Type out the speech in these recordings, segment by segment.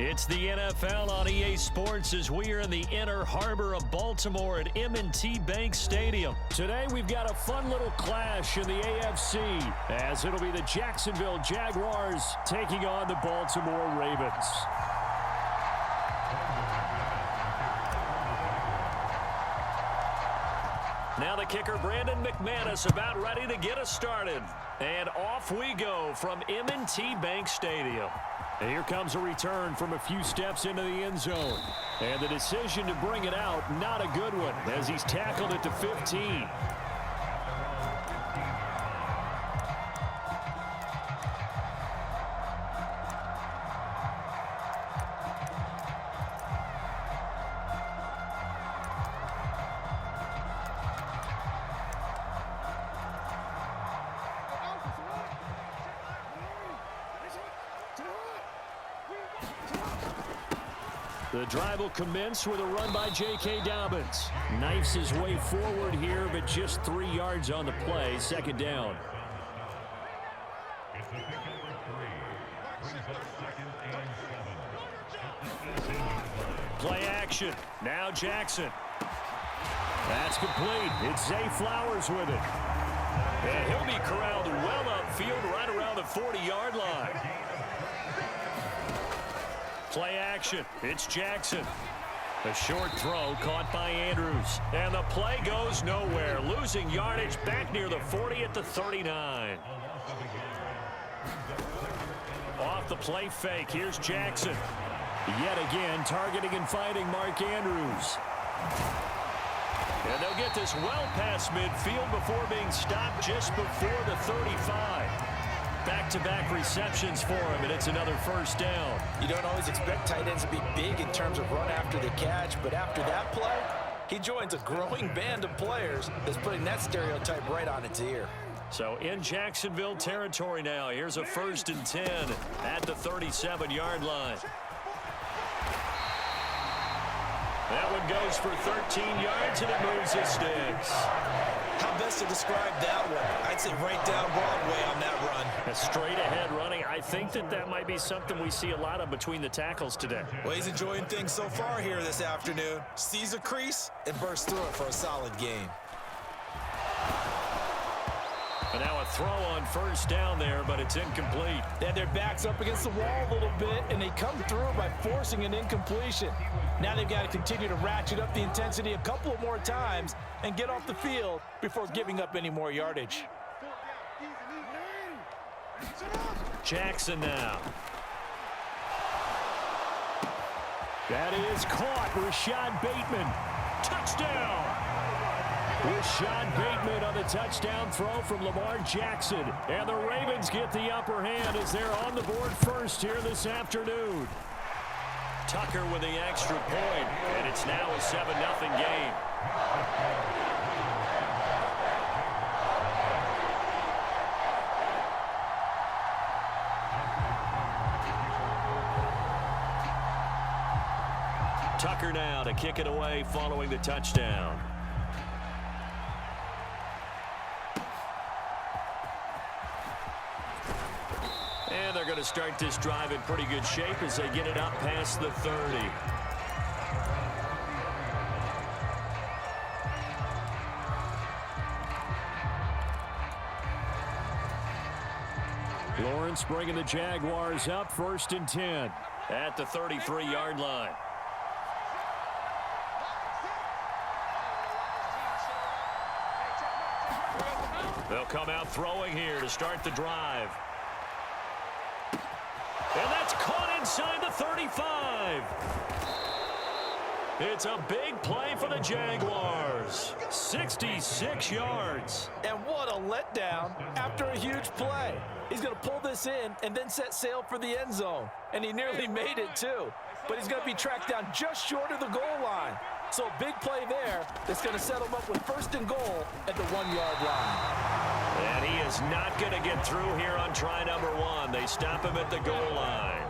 It's the NFL on EA Sports as we are in the inner harbor of Baltimore at M&T Bank Stadium. Today we've got a fun little clash in the AFC as it'll be the Jacksonville Jaguars taking on the Baltimore Ravens. Now the kicker, Brandon McManus, about ready to get us started. And off we go from M&T Bank Stadium. And here comes a return from a few steps into the end zone. And the decision to bring it out, not a good one, as he's tackled at the 15. The drive will commence with a run by J.K. Dobbins. Knifes his way forward here, but just 3 yards on the play. Second down. Play action. Now Jackson. That's complete. It's Zay Flowers with it. And he'll be corralled well upfield right around the 40-yard line. Play action. It's Jackson. A short throw caught by Andrews. And the play goes nowhere. Losing yardage back near the 40 at the 39. Off the play fake. Here's Jackson. Yet again, targeting and fighting Mark Andrews. And they'll get this well past midfield before being stopped just before the 35. Back-to-back receptions for him, and it's another first down. You don't always expect tight ends to be big in terms of run after the catch, but after that play, he joins a growing band of players that's putting that stereotype right on its ear. So in Jacksonville territory now, here's a 1st and 10 at the 37-yard line. That one goes for 13 yards, and it moves his sticks. How best to describe that one? I'd say right down Broadway on that run. A straight-ahead running. I think that might be something we see a lot of between the tackles today. Well, he's enjoying things so far here this afternoon. Sees a crease and bursts through it for a solid gain. And now a throw on 1st down there, but it's incomplete. And their back's up against the wall a little bit, and they come through by forcing an incompletion. Now they've got to continue to ratchet up the intensity a couple of more times and get off the field before giving up any more yardage. Jackson now. That is caught. Rashad Bateman. Touchdown. Rashad Bateman on the touchdown throw from Lamar Jackson. And the Ravens get the upper hand as they're on the board first here this afternoon. Tucker with the extra point, and it's now a 7-0 game. Tucker now to kick it away following the touchdown. And they're going to start this drive in pretty good shape as they get it up past the 30. Lawrence bringing the Jaguars up 1st and 10 at the 33-yard line. They'll come out throwing here to start the drive. And that's caught inside the 35. It's a big play for the Jaguars. 66 yards. And what a letdown after a huge play. He's going to pull this in and then set sail for the end zone. And he nearly made it too. But he's going to be tracked down just short of the goal line. So a big play there that's going to set him up with 1st and goal at the 1-yard line. And he is not going to get through here on try number 1. They stop him at the goal line.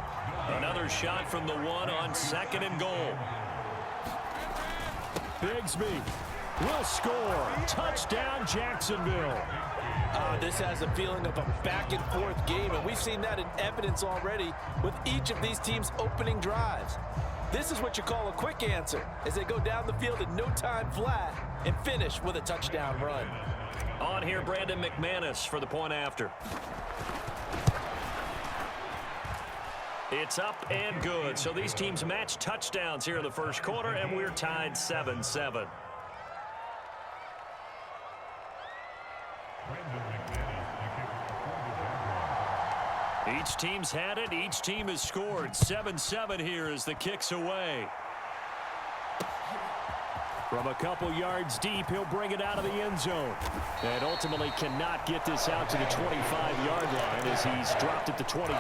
Another shot from the 1 on 2nd and goal. Bigsby will score. Touchdown, Jacksonville. This has a feeling of a back-and-forth game, and we've seen that in evidence already with each of these teams' opening drives. This is what you call a quick answer, as they go down the field in no time flat and finish with a touchdown run. On here, Brandon McManus for the point after. It's up and good. So these teams match touchdowns here in the first quarter, and we're tied 7-7. Each team's had it. Each team has scored. 7-7 here as the kick's away. From a couple yards deep, he'll bring it out of the end zone. And ultimately cannot get this out to the 25-yard line as he's dropped at the 23.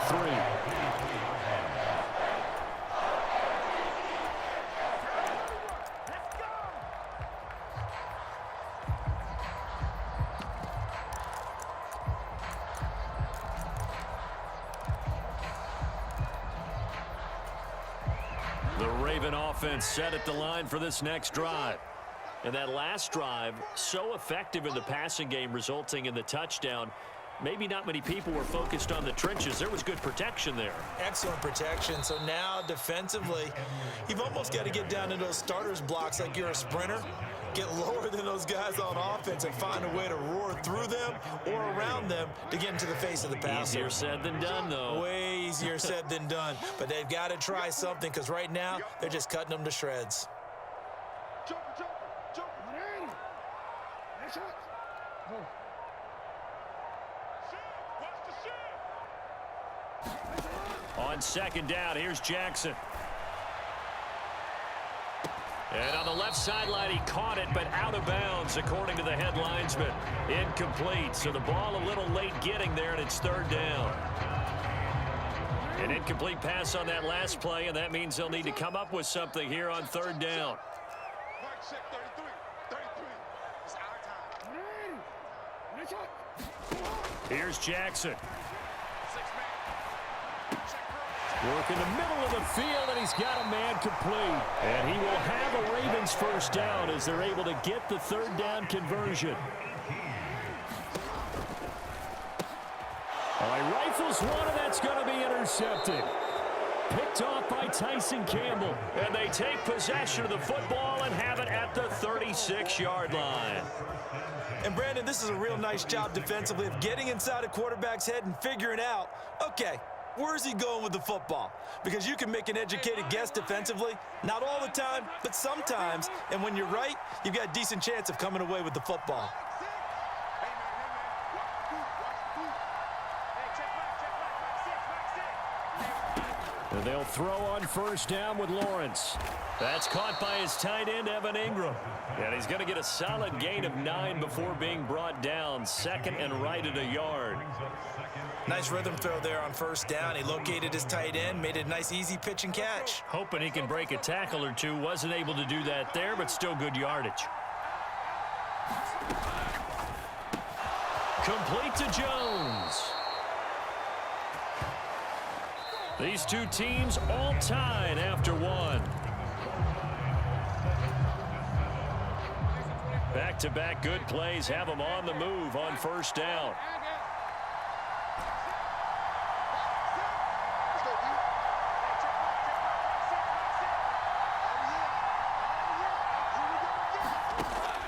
The Raven offense set at the line for this next drive. And that last drive, so effective in the passing game, resulting in the touchdown. Maybe not many people were focused on the trenches. There was good protection there. Excellent protection. So now defensively, you've almost got to get down to those starters blocks like you're a sprinter. Get lower than those guys on offense and find a way to roar through them or around them to get into the face of the passer. Easier said than done, though. Way easier said than done. But they've got to try something, because right now they're just cutting them to shreds. On second down, here's Jackson. And on the left sideline, he caught it, but out of bounds, according to the head linesman. Incomplete, so the ball a little late getting there, and it's third down. An incomplete pass on that last play, and that means they'll need to come up with something here on third down. Here's Jackson. Work in the middle of the field, and he's got a man complete. And he will have a Ravens first down as they're able to get the third down conversion. All right, rifles one, and that's going to be intercepted. Picked off by Tyson Campbell. And they take possession of the football and have it at the 36-yard line. And, Brandon, this is a real nice job defensively of getting inside a quarterback's head and figuring out, okay, where's he going with the football? Because you can make an educated guess defensively. Not all the time, but sometimes. And when you're right, you've got a decent chance of coming away with the football. And they'll throw on first down with Lawrence. That's caught by his tight end, Evan Ingram. And he's going to get a solid gain of 9 before being brought down. Second and right at a yard. Nice rhythm throw there on first down. He located his tight end, made it a nice easy pitch and catch. Hoping he can break a tackle or two. Wasn't able to do that there, but still good yardage. Complete to Jones. These two teams all tied after one. Back-to-back good plays have them on the move on first down.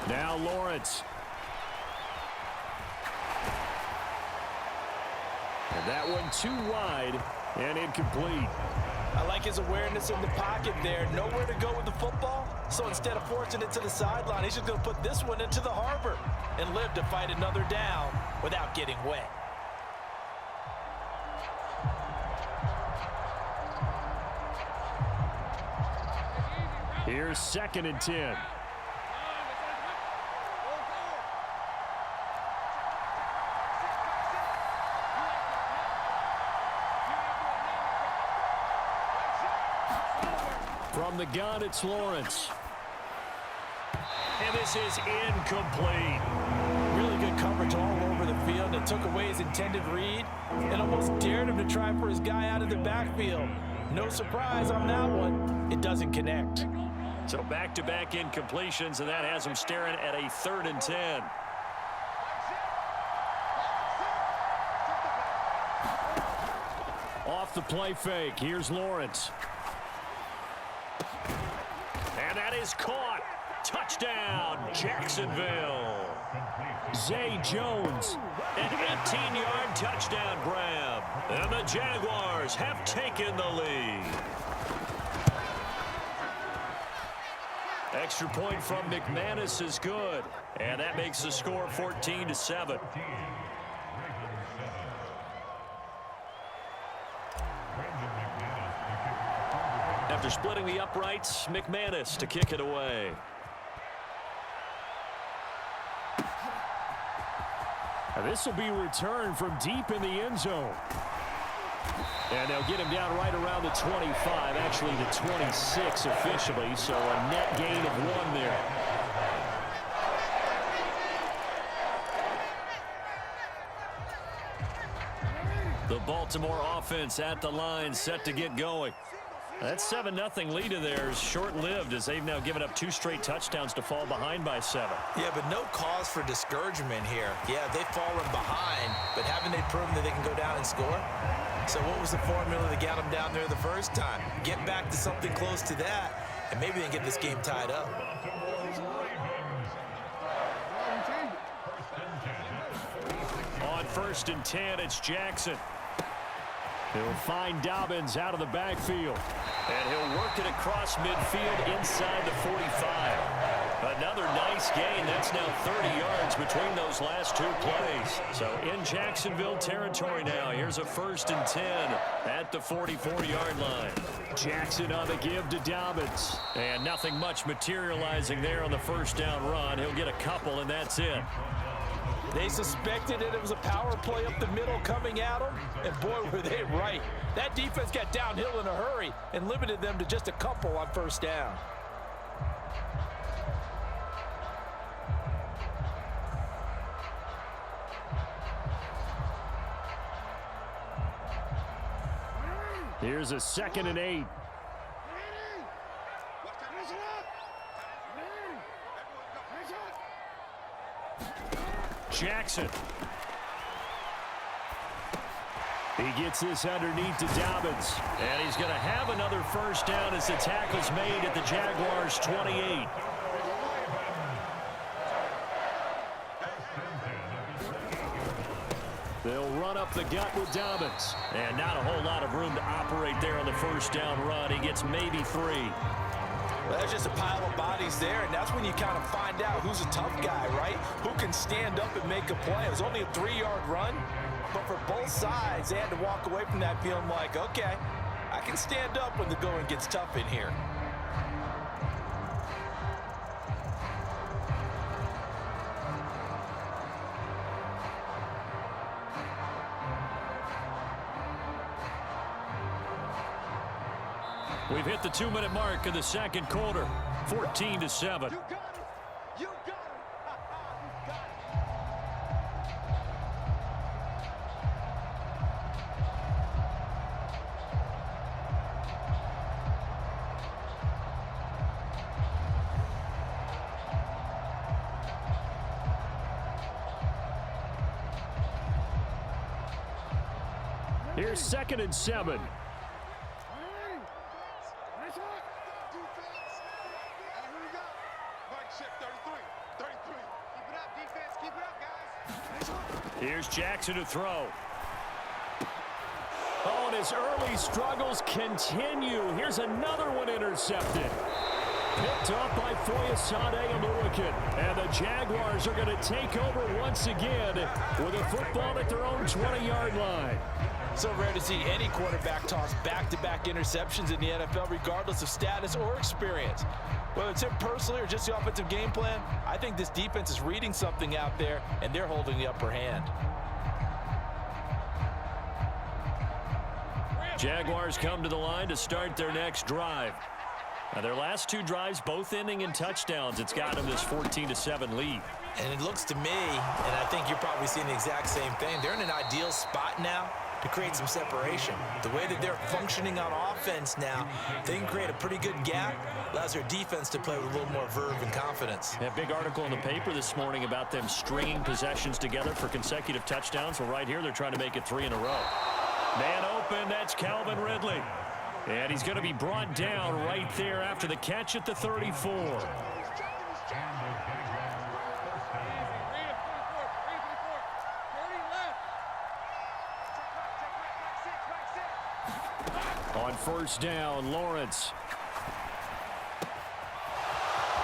Now Lawrence. And that one too wide and incomplete. I like his awareness in the pocket there. Nowhere to go with the football. So instead of forcing it to the sideline, he's just going to put this one into the harbor and live to fight another down without getting wet. Here's second and 10. From the gun, it's Lawrence. And this is incomplete. Really good coverage all over the field. It took away his intended read and almost dared him to try for his guy out of the backfield. No surprise on that one. It doesn't connect. So back-to-back incompletions, and that has him staring at a 3rd and 10. off the play fake. Here's Lawrence. And that is caught. Touchdown, Jacksonville. Zay Jones, an 18-yard touchdown grab. And the Jaguars have taken the lead. Extra point from McManus is good. And that makes the score 14-7. After splitting the uprights, McManus to kick it away. Now this will be returned from deep in the end zone. And they'll get him down right around the 25, actually the 26 officially, so a net gain of 1 there. The Baltimore offense at the line, set to get going. That 7-0 lead of theirs short-lived as they've now given up 2 straight touchdowns to fall behind by 7. Yeah, but no cause for discouragement here. Yeah, they've fallen behind, but haven't they proven that they can go down and score? So what was the formula that got them down there the first time? Get back to something close to that, and maybe they can get this game tied up. On 1st and 10, it's Jackson. He'll find Dobbins out of the backfield. And he'll work it across midfield inside the 45. Another nice gain. That's now 30 yards between those last 2 plays. So in Jacksonville territory now. Here's a 1st and 10 at the 44-yard line. Jackson on the give to Dobbins. And nothing much materializing there on the 1st down run. He'll get a couple, and that's it. They suspected it was a power play up the middle coming at them, and boy, were they right. That defense got downhill in a hurry and limited them to just a couple on 1st down. Here's a 2nd and 8. Jackson. He gets this underneath to Dobbins. And he's going to have another 1st down as the tackle's made at the Jaguars' 28. They'll run up the gut with Dobbins. And not a whole lot of room to operate there on the 1st down run. He gets maybe 3. Well, that's just a pile of bodies there, and that's when you kind of find out who's a tough guy, right? Who can stand up and make a play. It was only a 3-yard run, but for both sides, they had to walk away from that feeling like, okay, I can stand up when the going gets tough in here. We've hit the 2-minute mark of the 2nd quarter, 14-7. Here's 2nd and 7. Here's Jackson to throw. Oh, and his early struggles continue. Here's another one intercepted. Picked off by Foyesade Oluwakin. And the Jaguars are going to take over once again with a football at their own 20-yard line. So rare to see any quarterback toss back-to-back interceptions in the NFL, regardless of status or experience. Whether it's him personally or just the offensive game plan, I think this defense is reading something out there, and they're holding the upper hand. Jaguars come to the line to start their next drive. Now, their last 2 drives, both ending in touchdowns. It's got them this 14-7 lead. And it looks to me, and I think you're probably seeing the exact same thing, they're in an ideal spot now to create some separation. The way that they're functioning on offense now, they can create a pretty good gap, allows their defense to play with a little more verve and confidence. A big article in the paper this morning about them stringing possessions together for consecutive touchdowns. Well, right here, they're trying to make it 3 in a row. Man open, that's Calvin Ridley. And he's going to be brought down right there after the catch at the 34. On first down, Lawrence.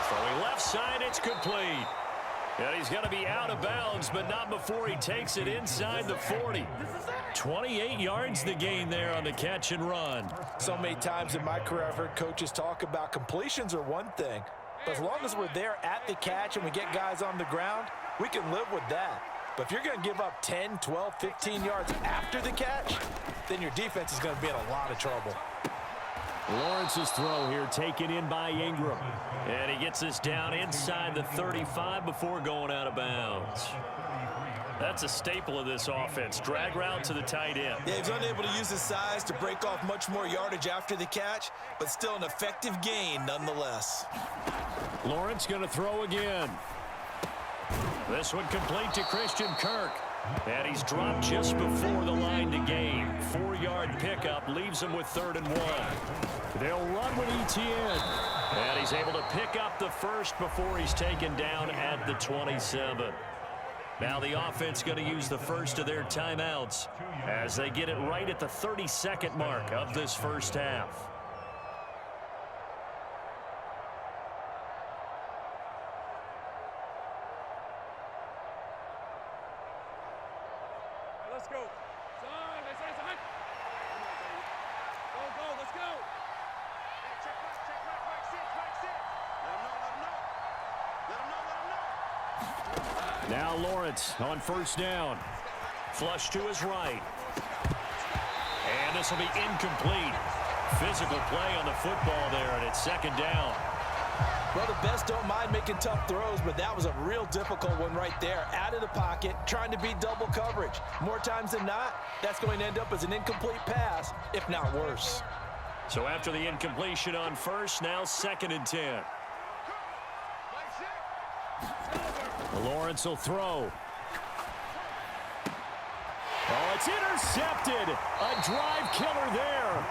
Throwing left side, it's complete. And he's going to be out of bounds, but not before he takes it inside the 40. 28 yards the gain there on the catch and run. So many times in my career I've heard coaches talk about completions are one thing. But as long as we're there at the catch and we get guys on the ground, we can live with that. But if you're going to give up 10, 12, 15 yards after the catch, then your defense is going to be in a lot of trouble. Lawrence's throw here taken in by Ingram. And he gets this down inside the 35 before going out of bounds. That's a staple of this offense. Drag route to the tight end. Yeah, he's unable to use his size to break off much more yardage after the catch, but still an effective gain nonetheless. Lawrence going to throw again. This one complete to Christian Kirk. And he's dropped just before the line to gain. 4-yard pickup leaves him with 3rd and 1. They'll run with ETN. And he's able to pick up the first before he's taken down at the 27. Now the offense going to use the first of their timeouts as they get it right at the 32nd mark of this first half. Let's go. Go, let's go. Check back, sit. Let him know. Now Lawrence on first down. Flush to his right. And this will be incomplete. Physical play on the football there, and it's 2nd down. Well, the best don't mind making tough throws, but that was a real difficult one right there. Out of the pocket, trying to beat double coverage. More times than not, that's going to end up as an incomplete pass, if not worse. So after the incompletion on first, now 2nd and 10. Lawrence will throw. Oh, it's intercepted. A drive killer there.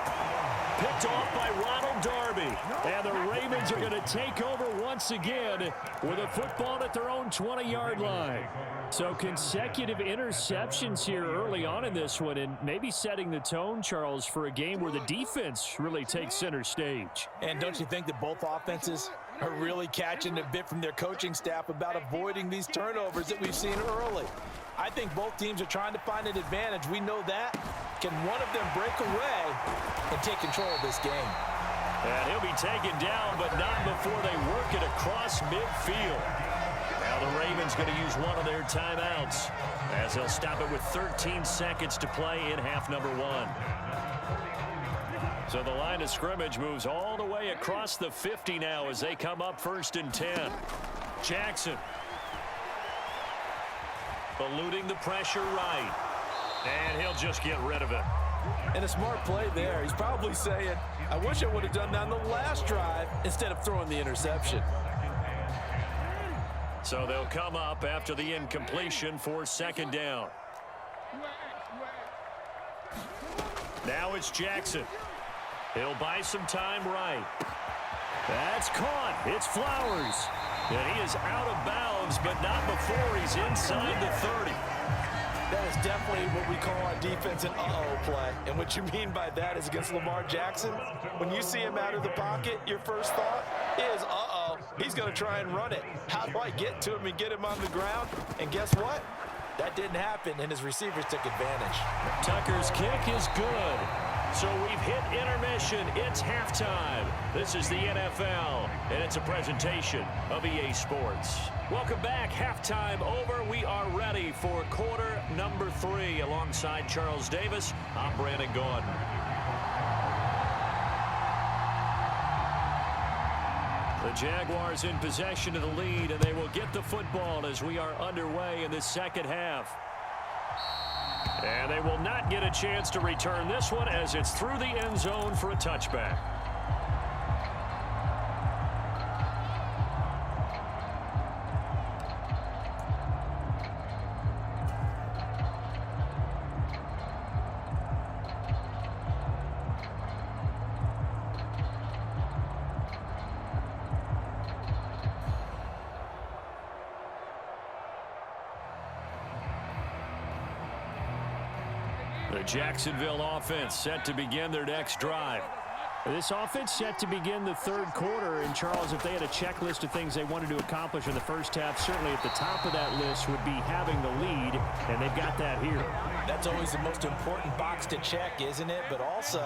Picked off by Ronald Darby. And the Ravens are going to take over once again with a football at their own 20-yard line. So consecutive interceptions here early on in this one, and maybe setting the tone, Charles, for a game where the defense really takes center stage. And don't you think that both offenses are really catching a bit from their coaching staff about avoiding these turnovers that we've seen early? I think both teams are trying to find an advantage. We know that. Can one of them break away and take control of this game? And he'll be taken down, but not before they work it across midfield. Now the Ravens going to use one of their timeouts as they'll stop it with 13 seconds to play in half number 1. So the line of scrimmage moves all the way across the 50 now as they come up 1st and 10. Jackson eluding the pressure right. And he'll just get rid of it. And a smart play there. He's probably saying, I wish I would have done that on the last drive instead of throwing the interception. So they'll come up after the incompletion for 2nd down. Now it's Jackson. He'll buy some time right. That's caught. It's Flowers. And he is out of bounds, but not before he's inside the 30. That is definitely what we call on defense an uh-oh play. And what you mean by that is against Lamar Jackson, when you see him out of the pocket, your first thought is, uh-oh, he's going to try and run it. How do I get to him and get him on the ground? And guess what? That didn't happen, and his receivers took advantage. Tucker's kick is good. So we've hit intermission. It's halftime. This is the NFL, and it's a presentation of EA Sports. Welcome back. Halftime over. We are ready for quarter number 3. Alongside Charles Davis, I'm Brandon Gordon. The Jaguars in possession of the lead, and they will get the football as we are underway in the second half. And they will not get a chance to return this one as it's through the end zone for a touchback. Jacksonville offense set to begin their next drive. This offense set to begin the third quarter. And, Charles, if they had a checklist of things they wanted to accomplish in the first half, certainly at the top of that list would be having the lead, and they've got that here. That's always the most important box to check, isn't it? But also,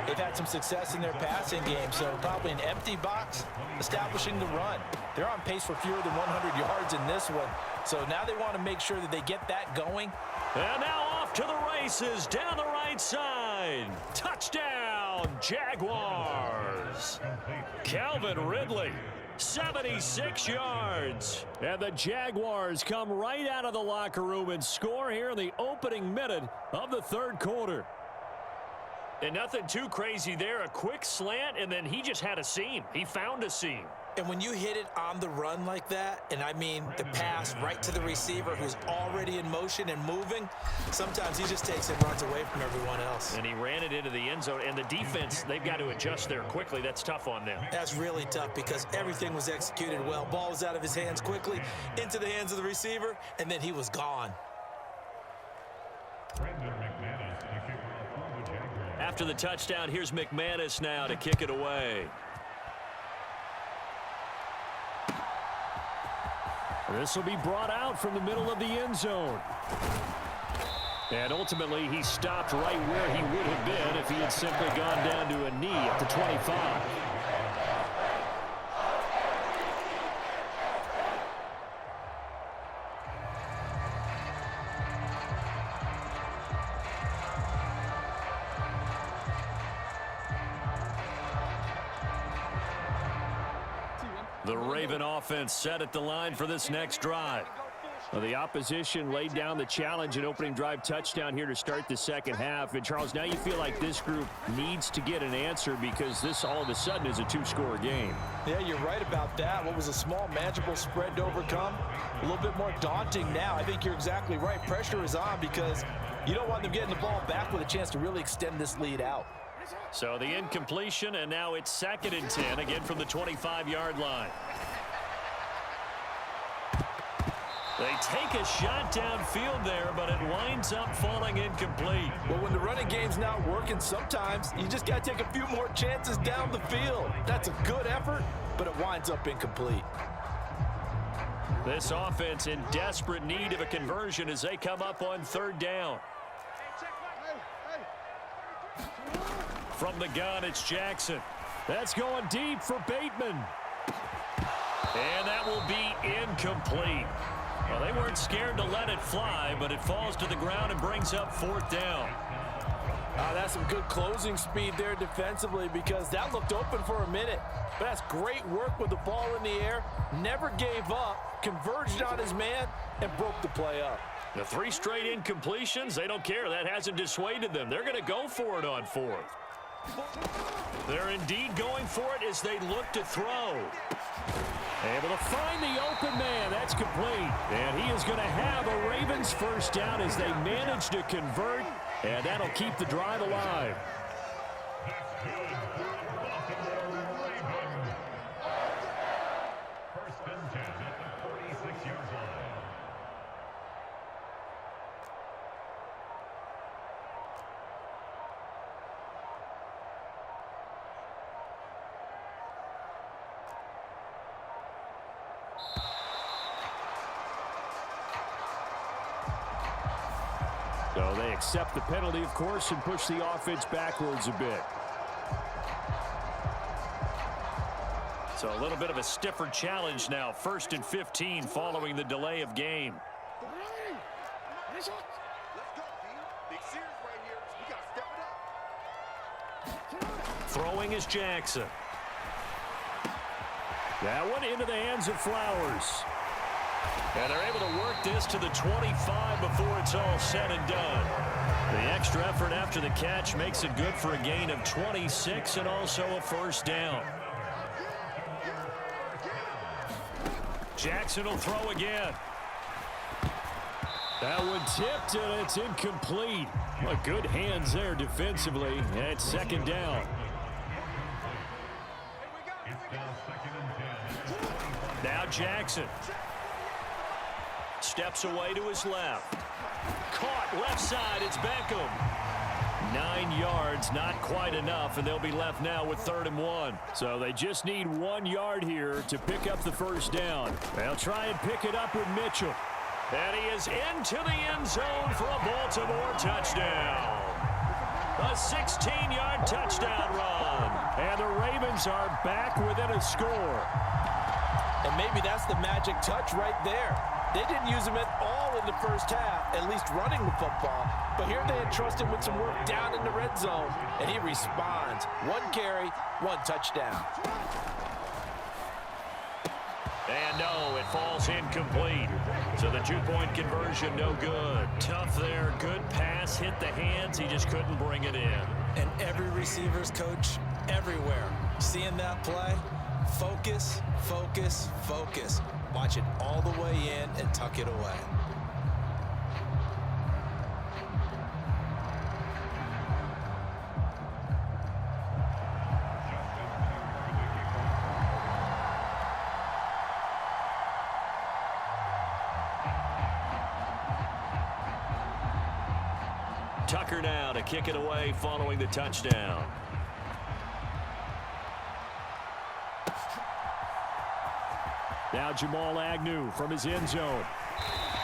they've had some success in their passing game, so probably an empty box establishing the run. They're on pace for fewer than 100 yards in this one, so now they want to make sure that they get that going. And now off to the races down the right side. Touchdown, Jaguars. Calvin Ridley, 76 yards. And the Jaguars come right out of the locker room and score here in the opening minute of the third quarter. And nothing too crazy there. A quick slant, and then he just had a seam. He found a seam. And when you hit it on the run like that, and I mean the pass right to the receiver who's already in motion and moving, sometimes he just takes and runs away from everyone else. And he ran it into the end zone. And the defense, they've got to adjust there quickly. That's tough on them. That's really tough because everything was executed well. Ball was out of his hands quickly, into the hands of the receiver, and then he was gone. After the touchdown, here's McManus now to kick it away. This will be brought out from the middle of the end zone. And ultimately, he stopped right where he would have been if he had simply gone down to a knee at the 25. The Raven offense set at the line for this next drive. Well, the opposition laid down the challenge and opening drive touchdown here to start the second half. And, Charles, now you feel like this group needs to get an answer because this all of a sudden is a two-score game. Yeah, you're right about that. What was a small, manageable spread to overcome, a little bit more daunting now. I think you're exactly right. Pressure is on because you don't want them getting the ball back with a chance to really extend this lead out. So the incompletion, and now it's 2nd and 10, again from the 25-yard line. They take a shot downfield there, but it winds up falling incomplete. Well, when the running game's not working, sometimes you just got to take a few more chances down the field. That's a good effort, but it winds up incomplete. This offense in desperate need of a conversion as they come up on 3rd down. From the gun, it's Jackson. That's going deep for Bateman. And that will be incomplete. Well, they weren't scared to let it fly, but it falls to the ground and brings up 4th down. That's some good closing speed there defensively because that looked open for a minute. But that's great work with the ball in the air. Never gave up, converged on his man, and broke the play up. The 3 straight incompletions, they don't care. That hasn't dissuaded them. They're going to go for it on 4th. They're indeed going for it as they look to throw. Able to find the open man. That's complete. And he is going to have a Ravens first down as they manage to convert. And that'll keep the drive alive. So they accept the penalty, of course, and push the offense backwards a bit. So a little bit of a stiffer challenge now. 1st and 15 following the delay of game. Let's go, Big series right here. We got to step it up. Throwing is Jackson. That one into the hands of Flowers. And they're able to work this to the 25 before it's all said and done. The extra effort after the catch makes it good for a gain of 26 and also a first down. Jackson will throw again. That one tipped, and it's incomplete. Well, good hands there defensively. And it's 2nd down. Now Jackson. Steps away to his left. Caught left side. It's Beckham. 9 yards, not quite enough, and they'll be left now with 3rd and 1. So they just need 1 yard here to pick up the first down. They'll try and pick it up with Mitchell. And he is into the end zone for a Baltimore touchdown. A 16-yard touchdown run. And the Ravens are back within a score. And maybe that's the magic touch right there. They didn't use him at all in the first half, at least running the football. But here they entrust him with some work down in the red zone, and he responds. 1 carry, 1 touchdown. And no, it falls incomplete. So the 2-point conversion, no good. Tough there, good pass, hit the hands. He just couldn't bring it in. And every receiver's coach everywhere. Seeing that play, focus, focus, focus. Watch it all the way in and tuck it away. Tucker now to kick it away following the touchdown. Now Jamal Agnew from his end zone.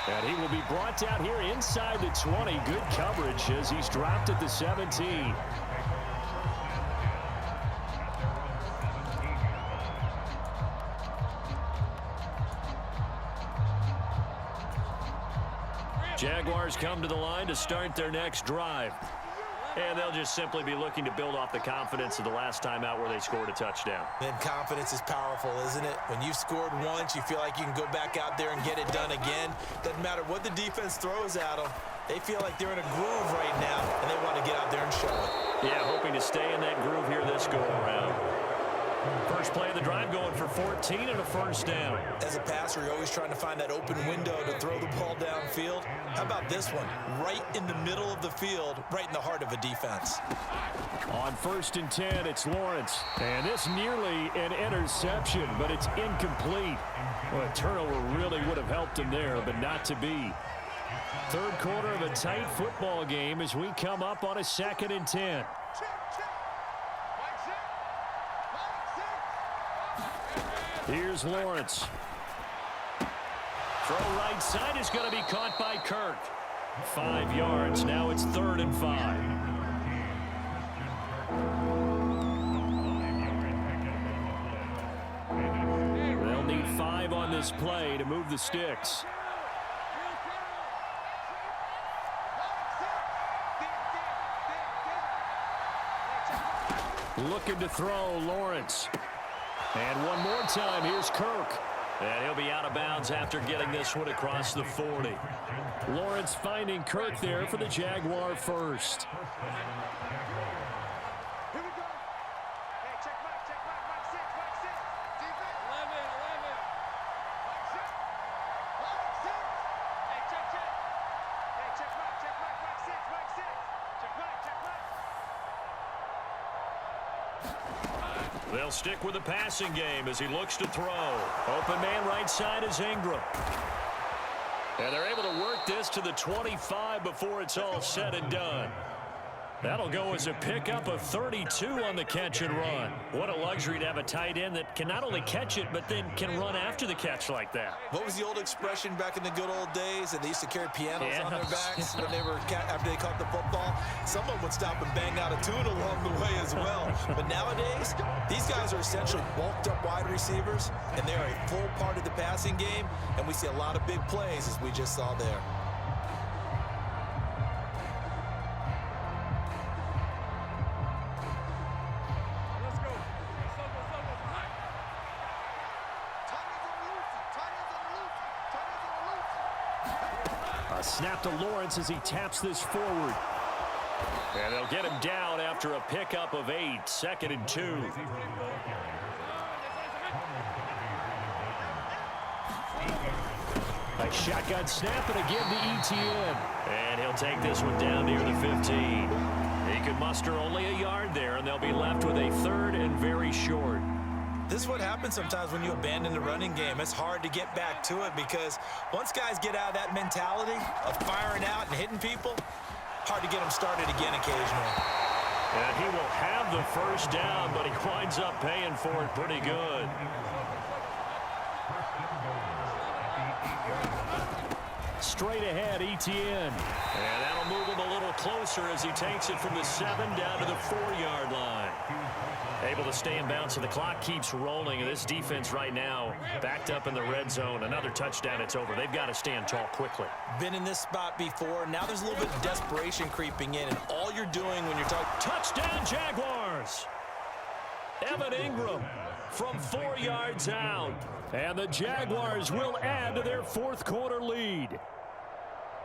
And he will be brought down here inside the 20. Good coverage as he's dropped at the 17. Jaguars come to the line to start their next drive. And they'll just simply be looking to build off the confidence of the last time out where they scored a touchdown. And confidence is powerful, isn't it? When you've scored once, you feel like you can go back out there and get it done again. Doesn't matter what the defense throws at them. They feel like they're in a groove right now, and they want to get out there and show it. Yeah, hoping to stay in that groove here this go-around. First play of the drive going for 14 and a first down. As a passer, you're always trying to find that open window to throw the ball downfield. How about this one? Right in the middle of the field, right in the heart of a defense. On 1st and 10, it's Lawrence. And this nearly an interception, but it's incomplete. Well, a turnover really would have helped him there, but not to be. 3rd quarter of a tight football game as we come up on a 2nd and 10. Here's Lawrence. Throw right side is going to be caught by Kirk. 5 yards. Now it's 3rd and 5. They'll need 5 on this play to move the sticks. Looking to throw, Lawrence. And one more time, here's Kirk. And he'll be out of bounds after getting this one across the 40. Lawrence finding Kirk there for the Jaguar first. They'll stick with the passing game as he looks to throw. Open man right side is Ingram. And they're able to work this to the 25 before it's all said and done. That'll go as a pickup of 32 on the catch and run. What a luxury to have a tight end that can not only catch it, but then can run after the catch like that. What was the old expression back in the good old days that they used to carry pianos on their backs when they were after they caught the football? Someone would stop and bang out a tune along the way as well. But nowadays, these guys are essentially bulked up wide receivers, and they're a full part of the passing game, and we see a lot of big plays as we just saw there. Snap to Lawrence as he taps this forward. And they'll get him down after a pickup of 8, 2nd and 2. A shotgun snap and again to ETN. And he'll take this one down near the 15. He could muster only a yard there, and they'll be left with a 3rd and very short. This is what happens sometimes when you abandon the running game. It's hard to get back to it because once guys get out of that mentality of firing out and hitting people, Hard to get him started again occasionally. And he will have the first down, but he winds up paying for it pretty good. Straight ahead, Etienne. And that'll move him a little closer as he takes it from the 7 down to the 4-yard line. Able to stay in bounds, so the clock keeps rolling. And this defense right now backed up in the red zone. Another touchdown, it's over. They've got to stand tall quickly. Been in this spot before. Now there's a little bit of desperation creeping in. And all you're doing when you're talking... Touchdown, Jaguars! Evan Ingram from 4 yards out. And the Jaguars will add to their fourth quarter lead.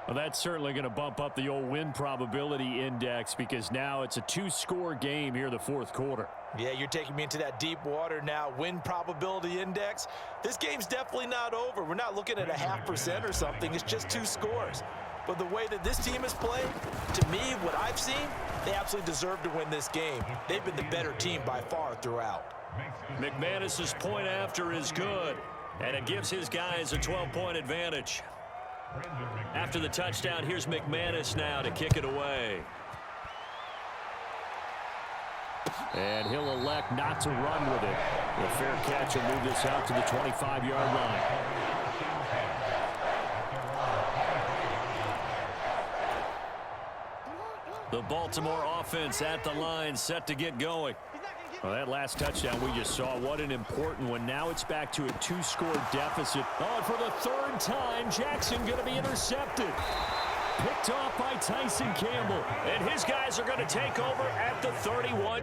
Well, that's certainly going to bump up the old win probability index because now it's a 2-score game here in the fourth quarter. Yeah, you're taking me into that deep water now. Win probability index. This game's definitely not over. We're not looking at a 0.5% or something. It's just 2 scores. But the way that this team has played, to me, what I've seen, they absolutely deserve to win this game. They've been the better team by far throughout. McManus's point after is good, and it gives his guys a 12-point advantage. After the touchdown, here's McManus now to kick it away. And he'll elect not to run with it. The fair catch will move this out to the 25-yard line. The Baltimore offense at the line, set to get going. Well, that last touchdown we just saw, what an important one. Now it's back to a 2-score deficit. Oh, and for the 3rd time, Jackson going to be intercepted. Picked off by Tyson Campbell. And his guys are going to take over at the 31.